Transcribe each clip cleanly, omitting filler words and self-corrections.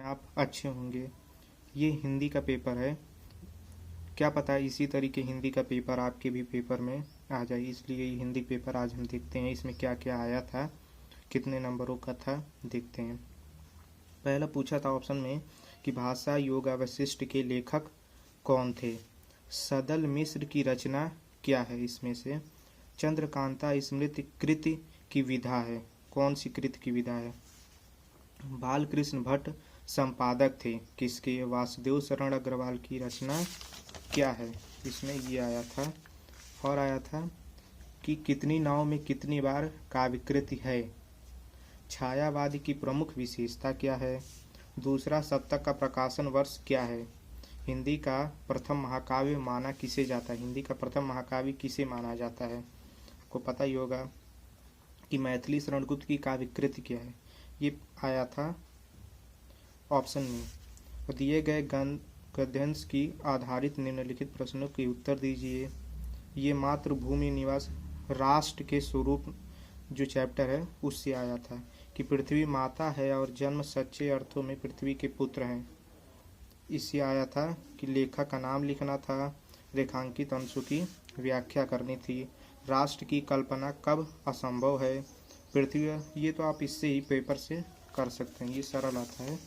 आप अच्छे होंगे। ये हिंदी का पेपर है, क्या पता इसी तरीके हिंदी का पेपर आपके भी पेपर में आ जाए, इसलिए ये हिंदी पेपर आज हम देखते हैं इसमें क्या क्या आया था, कितने नंबरों का था, देखते हैं। पहला पूछा था ऑप्शन में कि भाषा योग अवशिष्ट के लेखक कौन थे। सदल मिश्र की रचना क्या है इसमें से। चंद्रकांता स्मृति कृति की विधा है, कौन सी कृति की विधा है। बालकृष्ण भट्ट संपादक थे किसके। वासुदेव शरण अग्रवाल की रचना क्या है, इसमें ये आया था। और आया था कि कितनी नाव में कितनी बार काव्यकृति है। छायावादी की प्रमुख विशेषता क्या है। दूसरा शतक का प्रकाशन वर्ष क्या है। हिंदी का प्रथम महाकाव्य माना किसे जाता है, हिंदी का प्रथम महाकाव्य किसे माना जाता है। आपको पता ही होगा कि मैथिली शरण गुप्त की काव्यकृति क्या है, ये आया था ऑप्शन में। दिए गए गद्यांश की आधारित निम्नलिखित प्रश्नों के उत्तर दीजिए। ये मातृभूमि निवास राष्ट्र के स्वरूप जो चैप्टर है उससे आया था कि पृथ्वी माता है और जन्म सच्चे अर्थों में पृथ्वी के पुत्र हैं। इससे आया था कि लेखक का नाम लिखना था, रेखांकित अंशों की व्याख्या करनी थी, राष्ट्र की कल्पना कब असंभव है, पृथ्वी, ये तो आप इससे ही पेपर से कर सकते हैं, ये सरल आता है।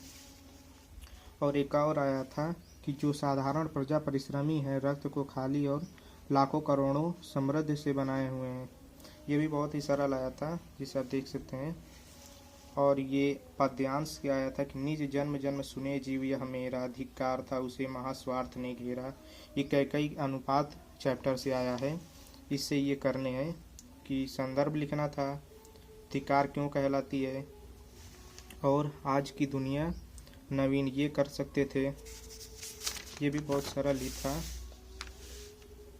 और एक और आया था कि जो साधारण प्रजा परिश्रमी है, रक्त को खाली और लाखों करोड़ों समृद्ध से बनाए हुए हैं, ये भी बहुत ही सरल आया था जिसे आप देख सकते हैं। और ये पद्यांश क्या आया था कि निज जन्म जन्म सुने जीव यह मेरा, अधिकार था उसे महास्वार्थ ने घेरा। ये कई अनुपात चैप्टर से आया है, इससे ये करने हैं कि संदर्भ लिखना था, अधिकार क्यों कहलाती है, और आज की दुनिया नवीन, ये कर सकते थे, ये भी बहुत सरल ही था।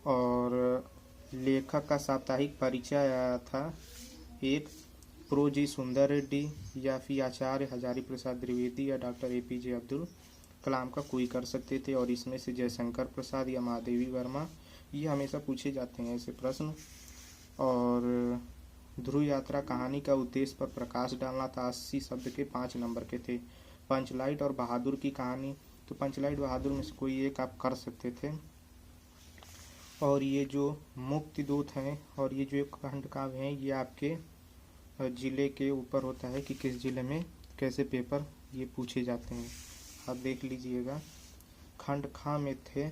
और लेखक का साप्ताहिक परिचय आया था, एक प्रो जी सुंदर रेड्डी या फिर आचार्य हजारी प्रसाद द्विवेदी या डॉक्टर APJ अब्दुल कलाम का कोई कर सकते थे। और इसमें से जयशंकर प्रसाद या महादेवी वर्मा, ये हमेशा पूछे जाते हैं ऐसे प्रश्न। और ध्रुव यात्रा कहानी का उद्देश्य पर प्रकाश डालना था, 80 शब्द के 5 नंबर के थे। पंचलाइट और बहादुर की कहानी, तो पंचलाइट बहादुर में से कोई एक आप कर सकते थे। और ये जो मुक्ति दूत हैं और ये जो खंड काव्य हैं, ये आपके ज़िले के ऊपर होता है कि किस ज़िले में कैसे पेपर ये पूछे जाते हैं, आप देख लीजिएगा। खंड खा में थे,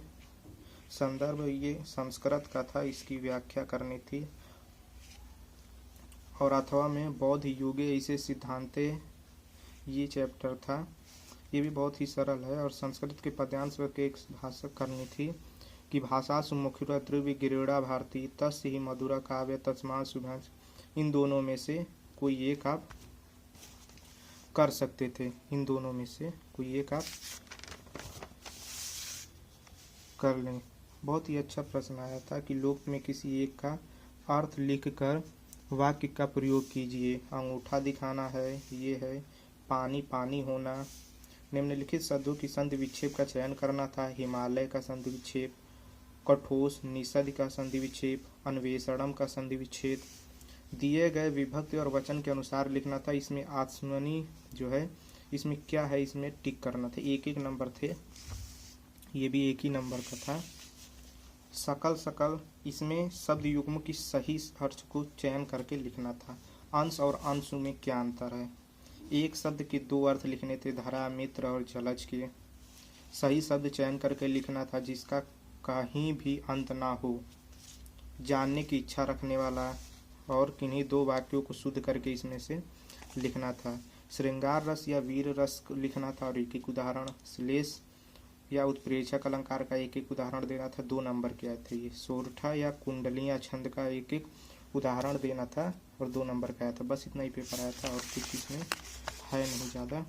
संदर्भ ये संस्कृत का था, इसकी व्याख्या करनी थी। और अथवा में बौद्ध युगे ऐसे सिद्धांते, ये चैप्टर था, ये भी बहुत ही सरल है। और संस्कृत के पद्यांश के एक भाषा करनी थी कि भाषा सुमुखुरा ध्रुव गिरिड़ा भारती तस्य ही मधुरा काव्य तस्मा सुभाष, इन दोनों में से कोई एक आप कर सकते थे, इन दोनों में से कोई एक आप कर लें। बहुत ही अच्छा प्रश्न आया था कि लोक में किसी एक का अर्थ लिखकर वाक्य का प्रयोग कीजिए। अंगूठा दिखाना है, ये है पानी पानी होना। निम्नलिखित शब्दों की संधि विक्षेप का चयन करना था, हिमालय का संधि विक्षेप, कठोस निषद का संधि विक्षेप, अन्वेषणम का संधि विच्छेद। दिए गए विभक्ति और वचन के अनुसार लिखना था। इसमें आत्मनी जो है इसमें क्या है, इसमें टिक करना था, एक एक नंबर थे, ये भी एक ही नंबर का था। सकल सकल, इसमें शब्द युग्म की सही अर्थ को चयन करके लिखना था। अंश और अंश में क्या अंतर है। एक शब्द के 2 अर्थ लिखने थे, धरा मित्र और जलज के। सही शब्द चयन करके लिखना था जिसका कहीं भी अंत ना हो, जानने की इच्छा रखने वाला। और किन्हीं 2 वाक्यों को शुद्ध करके इसमें से लिखना था। श्रृंगार रस या वीर रस लिखना था और एक एक उदाहरण। श्लेष या उत्प्रेक्षक अलंकार का एक एक उदाहरण देना था, 2 नंबर के आए थे ये। सोरठा या कुंडलियाँ छंद का एक एक उदाहरण देना था और 2 नंबर का आया था। बस इतना ही पेपर आया था और कुछ इसमें है नहीं ज़्यादा।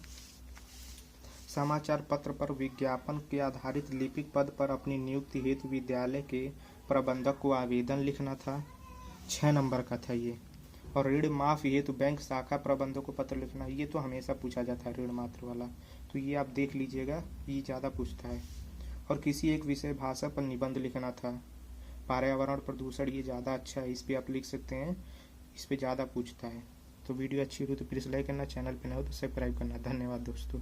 समाचार पत्र पर विज्ञापन के आधारित लिपिक पद पर अपनी नियुक्ति हेतु विद्यालय के प्रबंधक को आवेदन लिखना था, 6 नंबर का था ये। और ऋण माफी हेतु बैंक शाखा प्रबंधक को पत्र लिखना, ये तो हमेशा पूछा जाता है ऋण मात्र वाला, तो ये आप देख लीजिएगा, ये ज़्यादा पूछता है। और किसी एक विषय भाषा पर निबंध लिखना था। पर्यावरण प्रदूषण, ये ज़्यादा अच्छा है, इस पर आप लिख सकते हैं, इस पर ज़्यादा पूछता है। तो वीडियो अच्छी हो तो प्लीज़ लाइक करना, चैनल पर न हो तो सब्सक्राइब करना। धन्यवाद दोस्तों।